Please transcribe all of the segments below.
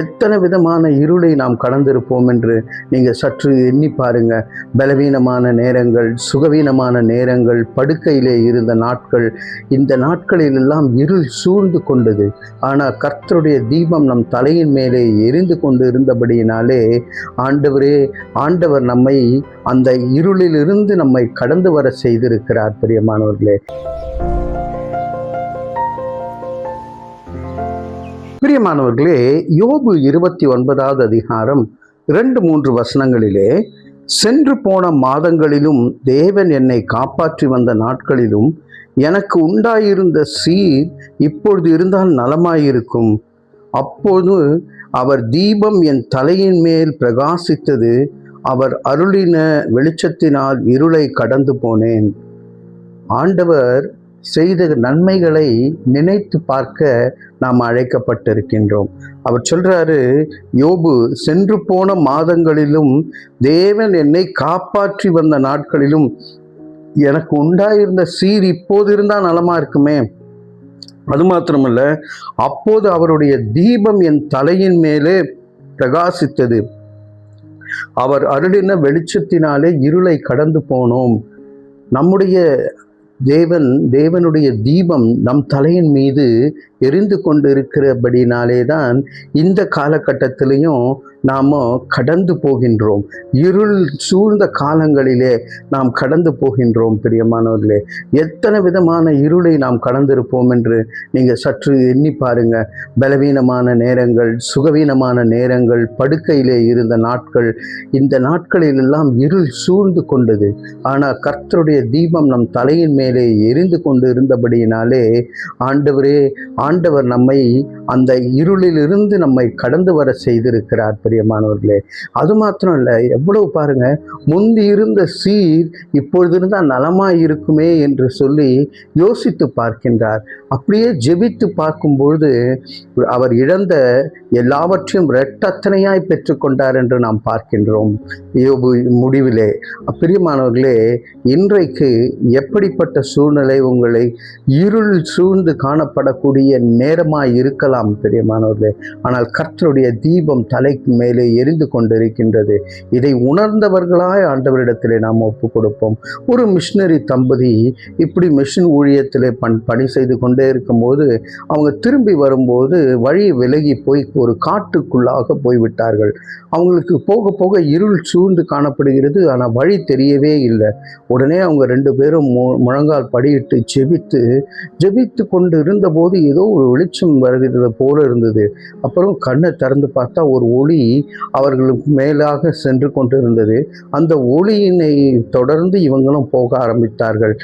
எத்தனை விதமான இருளை நாம் கடந்திருப்போம் என்று நீங்கள் சற்று எண்ணி பாருங்க. பலவீனமான நேரங்கள், சுகவீனமான நேரங்கள், படுக்கையிலே இருந்த நாட்கள், இந்த நாட்களிலெல்லாம் இருள் சூழ்ந்து கொண்டது. ஆனால் கர்த்தருடைய தீபம் நம் தலையின் மேலே எரிந்து கொண்டு இருந்தபடியினாலே ஆண்டவர் நம்மை அந்த இருளிலிருந்து நம்மை கடந்து வர செய்திருக்கிறார். பிரியமானவர்களே, பிரியமானவர்களே, யோபு 29வது அதிகாரம் 2-3 வசனங்களிலே, சென்று போன மாதங்களிலும் தேவன் என்னை காப்பாற்றி வந்த நாட்களிலும் எனக்கு உண்டாயிருந்த சீர் இப்பொழுது இருந்தால் நலமாயிருக்கும். அப்போது அவர் தீபம் என் தலையின் மேல் பிரகாசித்தது, அவர் அருளின வெளிச்சத்தினால் இருளை கடந்து போனேன். ஆண்டவர் செய்த நன்மைகளை நினைத்து பார்க்க நாம் அழைக்கப்பட்டிருக்கின்றோம். அவர் சொல்றாரு, யோபு, சென்று போன மாதங்களிலும் தேவன் என்னை காப்பாற்றி வந்த நாட்களிலும் எனக்கு உண்டாயிருந்த சீர் இப்போது இருந்தால் நலமா இருக்குமே. அது மாத்திரமல்ல, அப்போது அவருடைய தீபம் என் தலையின் மேலே பிரகாசித்தது, அவர் அருளின வெளிச்சத்தினாலே இருளை கடந்து போனோம். நம்முடைய தேவனுடைய தீபம் நம் தலையின் மீது எரிந்து கொண்டு இருக்கிறபடினாலே தான் இந்த காலகட்டத்திலையும் நாம் கடந்து போகின்றோம். இருள் சூழ்ந்த காலங்களிலே நாம் கடந்து போகின்றோம். பிரியமானவர்களே, எத்தனை விதமான இருளை நாம் கடந்திருப்போம் என்று நீங்கள் சற்று எண்ணி பாருங்க. பலவீனமான நேரங்கள், சுகவீனமான நேரங்கள், படுக்கையிலே இருந்த நாட்கள், இந்த நாட்களிலெல்லாம் இருள் சூழ்ந்து கொண்டது. ஆனால் கர்த்தருடைய தீபம் நம் தலையின் மேலே எரிந்து கொண்டு இருந்தபடியினாலே ஆண்டவர் நம்மை அந்த இருளிலிருந்து நம்மை கடந்து வர செய்திருக்கிறார். பிரியமானவர்களே, அது மாத்திரம் இல்லை, எவ்வளவு பாருங்க, முந்தி இருந்த சீர் இப்பொழுது இருந்தால் நலமாய் இருக்குமே என்று சொல்லி யோசித்து பார்க்கின்றார். அப்படியே ஜெபித்து பார்க்கும்பொழுது அவர் இழந்த எல்லாவற்றையும் இரட்டத்தனையாய் பெற்றுக்கொண்டார் என்று நாம் பார்க்கின்றோம் யோபு முடிவிலே. பிரியமானவர்களே, இன்றைக்கு எப்படிப்பட்ட சூழ்நிலை உங்களை இருள் சூழ்ந்து காணப்படக்கூடிய நேரமாய் இருக்கலாம் பிரியமானவர்களே, ஆனால் கர்த்தருடைய தீபம் தலைக்கு மேலே எரிந்து கொண்டிருக்கின்றது. இதை உணர்ந்தவர்களாய் ஆண்டவரிடத்திலே நாம் ஒப்பு கொடுப்போம். ஒரு மிஷினரி தம்பதி இப்படி மிஷின் ஊழியத்திலே பணி செய்து கொண்டே இருக்கும்போது அவங்க திரும்பி வரும்போது வழி விலகி போய் ஒரு காட்டுக்குள்ளாக போய்விட்டார்கள். அவங்களுக்கு போக போக இருள் சூழ்ந்து காணப்படுகிறது, ஆனால் வழி தெரியவே இல்லை. உடனே அவங்க 2 பேரும் முழங்கால் படியிட்டு ஜெபித்து கொண்டு இருந்தபோது ஏதோ ஒரு வெளிச்சம் வருகிறது போல இருந்தது. அப்புறம் கண்ணை திறந்து பார்த்தா ஒரு ஒளி அவர்களுக்கு மேலாக சென்று கொண்டு இருந்தது. அந்த ஒளியினை தொடர்ந்து இவங்களும் போக ஆரம்பித்தார்கள்.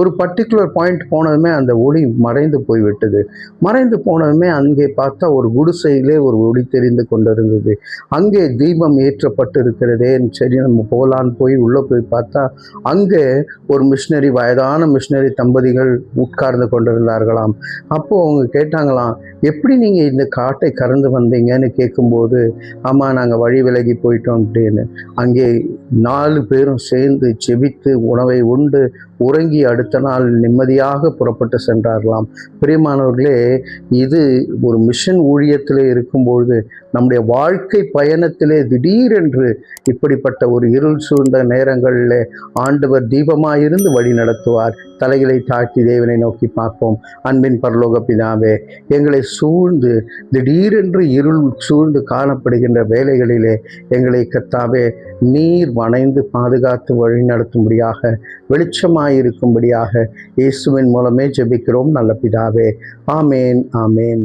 ஒரு பர்டிகுலர் பாயிண்ட் போனதுமே அந்த ஒளி மறைந்து போய்விட்டது. மறைந்து போனதுமே அங்கே பார்த்தா ஒரு குடிசையிலே ஒரு ஒளி தெரிந்து கொண்டிருந்தது. அங்கே தீபம் ஏற்றப்பட்டு இருக்கிறதே, சரி நம்ம போகலான்னு போய் உள்ளே போய் பார்த்தா அங்கே ஒரு வயதான மிஷினரி தம்பதிகள் உட்கார்ந்து கொண்டிருந்தார்களாம். அப்போது அவங்க கேட்டாங்களாம், எப்படி நீங்கள் இந்த காட்டை கடந்து வந்தீங்கன்னு கேட்கும்போது, ஆமாம், நாங்கள் வழி விலகி போயிட்டோம் அப்படின்னு. அங்கே 4 பேரும் சேர்ந்து ஜெபித்து உணவை உண்டு உறங்கி அடுத்த நாள் நிம்மதியாக புறப்பட்டு சென்றார்களாம். பிரியமானவர்களே, இது ஒரு மிஷன் ஊழியத்திலே இருக்கும்பொழுது நம்முடைய வாழ்க்கை பயணத்திலே திடீரென்று இப்படிப்பட்ட ஒரு இருள் சூழ்ந்த நேரங்களில் ஆண்டவர் தீபமாயிருந்து வழி நடத்துவார். தலைகளை தாழ்த்தி தேவனை நோக்கி பார்ப்போம். அன்பின் பரலோக பிதாவே, எங்களை சூழ்ந்து திடீரென்று இருள் சூழ்ந்து காணப்படுகின்ற வேலைகளிலே எங்களை கர்த்தாவே நீர் வணைந்து பாதுகாத்து வழி நடத்தும்படியாக, வெளிச்சமாயிருக்கும்படியாக இயேசுவின் மூலமே ஜெபிக்கிறோம் நல்ல பிதாவே. ஆமேன், ஆமேன்.